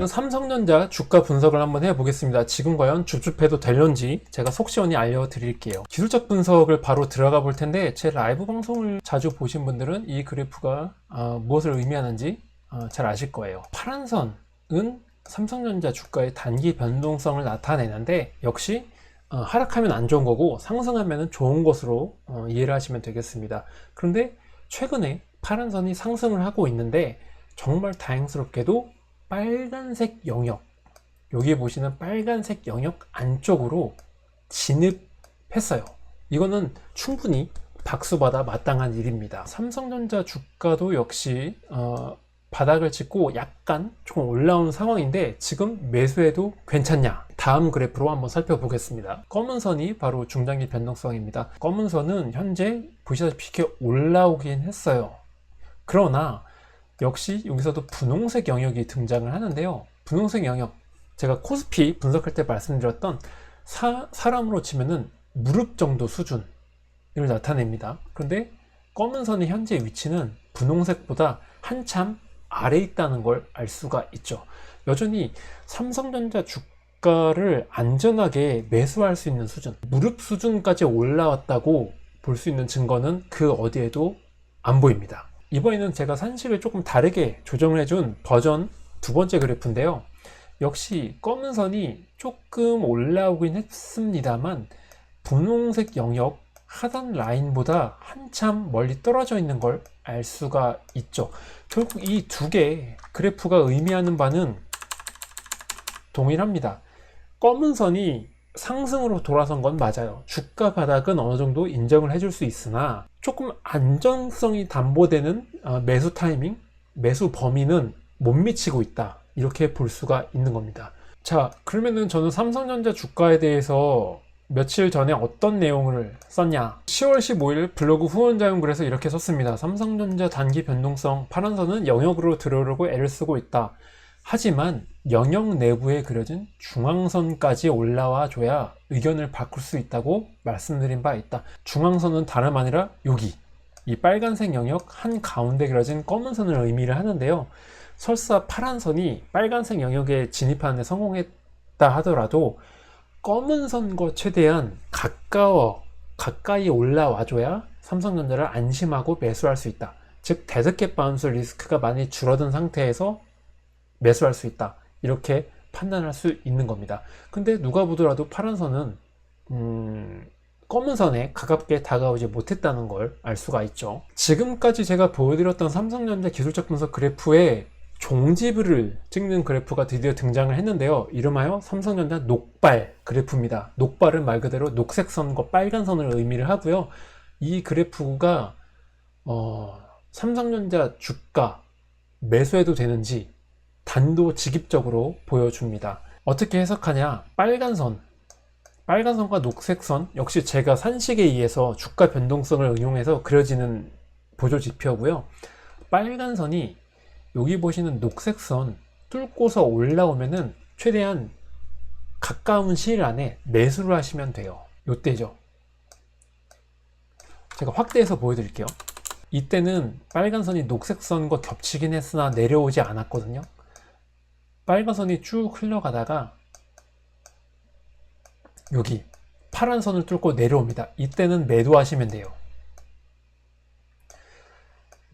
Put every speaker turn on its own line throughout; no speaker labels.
삼성전자 주가 분석을 한번 해보겠습니다. 지금 과연 줍줍해도 될런지 제가 속 시원히 알려드릴게요. 기술적 분석을 바로 들어가 볼 텐데, 제 라이브 방송을 자주 보신 분들은 이 그래프가 무엇을 의미하는지 잘 아실 거예요. 파란 선은 삼성전자 주가의 단기 변동성을 나타내는데, 역시 하락하면 안 좋은 거고 상승하면 좋은 것으로 이해를 하시면 되겠습니다. 그런데 최근에 파란 선이 상승을 하고 있는데, 정말 다행스럽게도 빨간색 영역, 여기 보시는 빨간색 영역 안쪽으로 진입했어요. 이거는 충분히 박수받아 마땅한 일입니다. 삼성전자 주가도 역시 바닥을 찍고 약간 조금 올라온 상황인데, 지금 매수해도 괜찮냐? 다음 그래프로 한번 살펴보겠습니다. 검은 선이 바로 중장기 변동성입니다. 검은 선은 현재 보시다시피 이렇게 올라오긴 했어요. 그러나 역시 여기서도 분홍색 영역이 등장을 하는데요. 분홍색 영역, 제가 코스피 분석할 때 말씀드렸던 사람으로 치면은 무릎 정도 수준을 나타냅니다. 그런데 검은 선의 현재 위치는 분홍색보다 한참 아래에 있다는 걸 알 수가 있죠. 여전히 삼성전자 주가를 안전하게 매수할 수 있는 수준, 무릎 수준까지 올라왔다고 볼 수 있는 증거는 그 어디에도 안 보입니다. 이번에는 제가 산식을 조금 다르게 조정을 해준 버전 두 번째 그래프인데요. 역시 검은 선이 조금 올라오긴 했습니다만 분홍색 영역 하단 라인보다 한참 멀리 떨어져 있는 걸 알 수가 있죠. 결국 이 두 개 그래프가 의미하는 바는 동일합니다. 검은 선이 상승으로 돌아선 건 맞아요. 주가 바닥은 어느 정도 인정을 해줄 수 있으나 조금 안정성이 담보되는 매수 타이밍, 매수 범위는 못 미치고 있다, 이렇게 볼 수가 있는 겁니다. 자, 그러면은 저는 삼성전자 주가에 대해서 며칠 전에 어떤 내용을 썼냐, 10월 15일 블로그 후원자용 글에서 이렇게 썼습니다. 삼성전자 단기 변동성 파란선은 영역으로 들어오려고 애를 쓰고 있다. 하지만 영역 내부에 그려진 중앙선까지 올라와 줘야 의견을 바꿀 수 있다고 말씀드린 바 있다. 중앙선은 다름 아니라 여기 이 빨간색 영역 한가운데 그려진 검은 선을 의미를 하는데요. 설사 파란 선이 빨간색 영역에 진입하는 데 성공했다 하더라도 검은 선과 최대한 가까이 올라와 줘야 삼성전자를 안심하고 매수할 수 있다. 즉 데드캣 바운스 리스크가 많이 줄어든 상태에서 매수할 수 있다, 이렇게 판단할 수 있는 겁니다. 근데 누가 보더라도 파란 선은 검은 선에 가깝게 다가오지 못했다는 걸 알 수가 있죠. 지금까지 제가 보여드렸던 삼성전자 기술적 분석 그래프에 종지부를 찍는 그래프가 드디어 등장을 했는데요. 이름하여 삼성전자 녹발 그래프입니다. 녹발은 말 그대로 녹색 선과 빨간 선을 의미를 하고요. 이 그래프가 삼성전자 주가 매수해도 되는지 단도직입적으로 보여줍니다. 어떻게 해석하냐, 빨간선과 녹색선 역시 제가 산식에 의해서 주가 변동성을 응용해서 그려지는 보조지표고요. 빨간선이 여기 보시는 녹색선 뚫고서 올라오면은 최대한 가까운 시일 안에 매수를 하시면 돼요. 요때죠. 제가 확대해서 보여드릴게요. 이때는 빨간선이 녹색선과 겹치긴 했으나 내려오지 않았거든요. 빨간선이 쭉 흘러가다가 여기 파란선을 뚫고 내려옵니다. 이때는 매도하시면 돼요.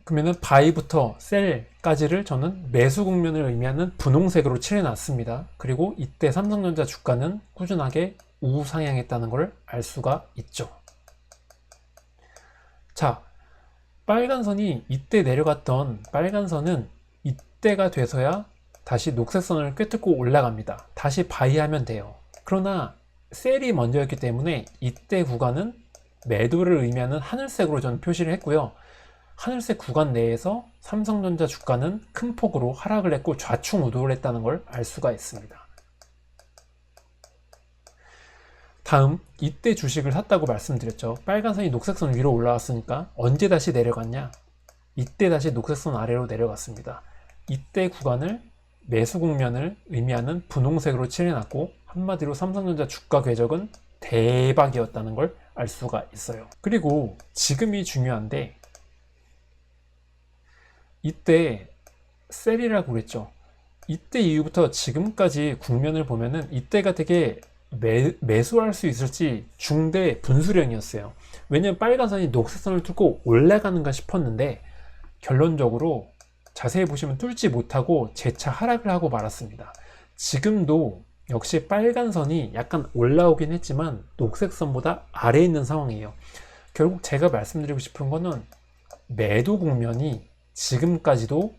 그러면은 바이부터 셀까지를 저는 매수 국면을 의미하는 분홍색으로 칠해놨습니다. 그리고 이때 삼성전자 주가는 꾸준하게 우상향했다는 걸 알 수가 있죠. 자, 빨간선이 이때 내려갔던 빨간선은 이때가 돼서야 다시 녹색선을 꿰뚫고 올라갑니다. 다시 바이하면 돼요. 그러나 셀이 먼저였기 때문에 이때 구간은 매도를 의미하는 하늘색으로 저는 표시를 했고요. 하늘색 구간 내에서 삼성전자 주가는 큰 폭으로 하락을 했고 좌충우돌을 했다는 걸 알 수가 있습니다. 다음, 이때 주식을 샀다고 말씀드렸죠. 빨간선이 녹색선 위로 올라왔으니까 언제 다시 내려갔냐? 이때 다시 녹색선 아래로 내려갔습니다. 이때 구간을 매수 국면을 의미하는 분홍색으로 칠해놨고, 한마디로 삼성전자 주가 궤적은 대박이었다는 걸 알 수가 있어요. 그리고 지금이 중요한데, 이때 셀이라고 그랬죠. 이때 이후부터 지금까지 국면을 보면은 이때가 되게 매수할 수 있을지 중대 분수령이었어요. 왜냐면 빨간선이 녹색선을 뚫고 올라가는가 싶었는데 결론적으로 자세히 보시면 뚫지 못하고 재차 하락을 하고 말았습니다. 지금도 역시 빨간선이 약간 올라오긴 했지만 녹색선보다 아래에 있는 상황이에요. 결국 제가 말씀드리고 싶은 거는 매도 국면이 지금까지도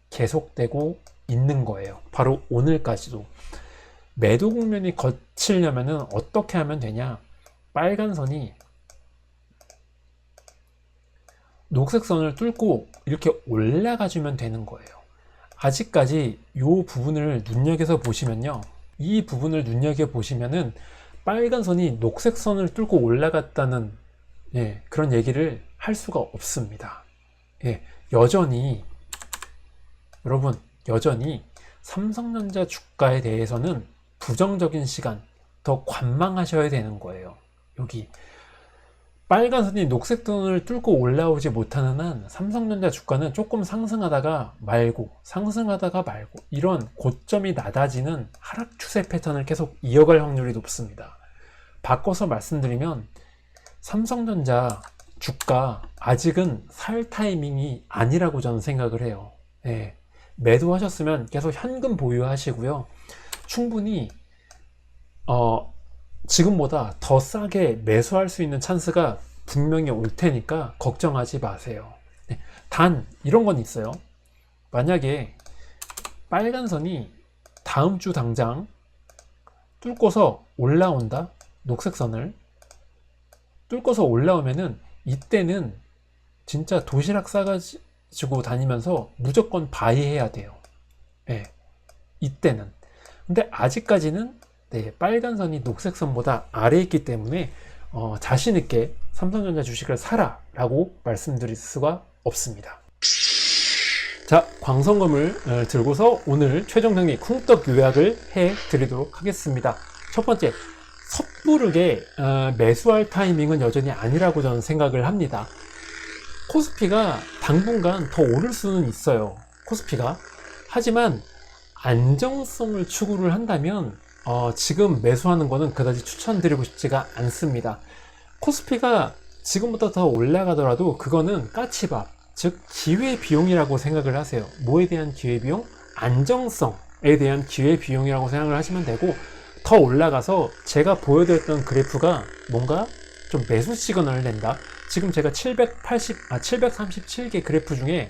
계속되고 있는 거예요. 바로 오늘까지도. 매도 국면이 거치려면 어떻게 하면 되냐? 빨간 선이 녹색 선을 뚫고 이렇게 올라가 주면 되는 거예요. 아직까지 이 부분을 눈여겨서 보시면요. 이 부분을 눈여겨보시면은 빨간 선이 녹색 선을 뚫고 올라갔다는 그런 얘기를 할 수가 없습니다. 여전히 여러분, 여전히 삼성전자 주가에 대해서는 부정적인 시간, 더 관망하셔야 되는 거예요. 여기 빨간 선이 녹색 선을 뚫고 올라오지 못하는 한 삼성전자 주가는 조금 상승하다가 말고 이런 고점이 낮아지는 하락 추세 패턴을 계속 이어갈 확률이 높습니다. 바꿔서 말씀드리면 삼성전자 주가 아직은 살 타이밍이 아니라고 저는 생각을 해요. 매도하셨으면 계속 현금 보유하시고요. 충분히 지금보다 더 싸게 매수할 수 있는 찬스가 분명히 올 테니까 걱정하지 마세요. 단 이런 건 있어요. 만약에 빨간 선이 다음 주 당장 뚫고서 올라온다, 녹색 선을 뚫고서 올라오면은 이때는 진짜 도시락 싸가지고 다니면서 무조건 바이해야 돼요. 이때는. 근데 아직까지는 빨간 선이 녹색 선보다 아래에 있기 때문에 자신 있게 삼성전자 주식을 사라 라고 말씀드릴 수가 없습니다. 자, 광선검을 들고서 오늘 최종 정리 쿵떡 요약을 해 드리도록 하겠습니다. 첫 번째, 섣부르게 매수할 타이밍은 여전히 아니라고 저는 생각을 합니다. 코스피가 당분간 더 오를 수는 있어요. 코스피가. 하지만 안정성을 추구를 한다면 지금 매수하는 거는 그다지 추천드리고 싶지가 않습니다. 코스피가 지금부터 더 올라가더라도 그거는 까치밥, 즉 기회비용이라고 생각을 하세요. 뭐에 대한 기회비용? 안정성에 대한 기회비용이라고 생각을 하시면 되고, 더 올라가서 제가 보여드렸던 그래프가 뭔가 좀 매수 시그널을 낸다. 지금 제가 737개 그래프 중에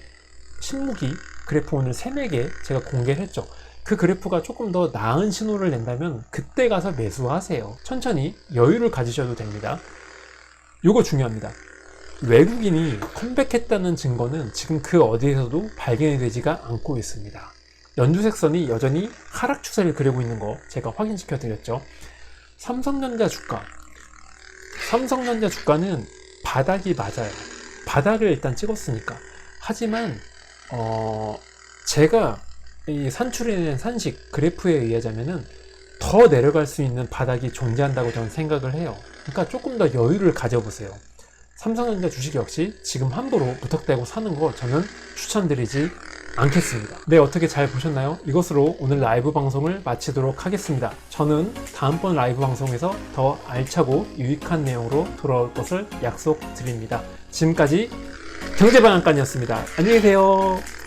신무기 그래프 오늘 3-4개 제가 공개를 했죠. 그 그래프가 조금 더 나은 신호를 낸다면 그때 가서 매수하세요. 천천히 여유를 가지셔도 됩니다. 요거 중요합니다. 외국인이 컴백했다는 증거는 지금 그 어디에서도 발견이 되지가 않고 있습니다. 연두색선이 여전히 하락 추세를 그리고 있는 거 제가 확인시켜 드렸죠. 삼성전자 주가는 바닥이 맞아요. 바닥을 일단 찍었으니까. 하지만 제가 이 산출해낸 산식 그래프에 의하자면은 더 내려갈 수 있는 바닥이 존재한다고 저는 생각을 해요. 그러니까 조금 더 여유를 가져보세요. 삼성전자 주식 역시 지금 함부로 무턱대고 사는 거 저는 추천드리지 않겠습니다. 네, 어떻게 잘 보셨나요? 이것으로 오늘 라이브 방송을 마치도록 하겠습니다. 저는 다음번 라이브 방송에서 더 알차고 유익한 내용으로 돌아올 것을 약속드립니다. 지금까지 경제방앗간이었습니다. 안녕히 계세요.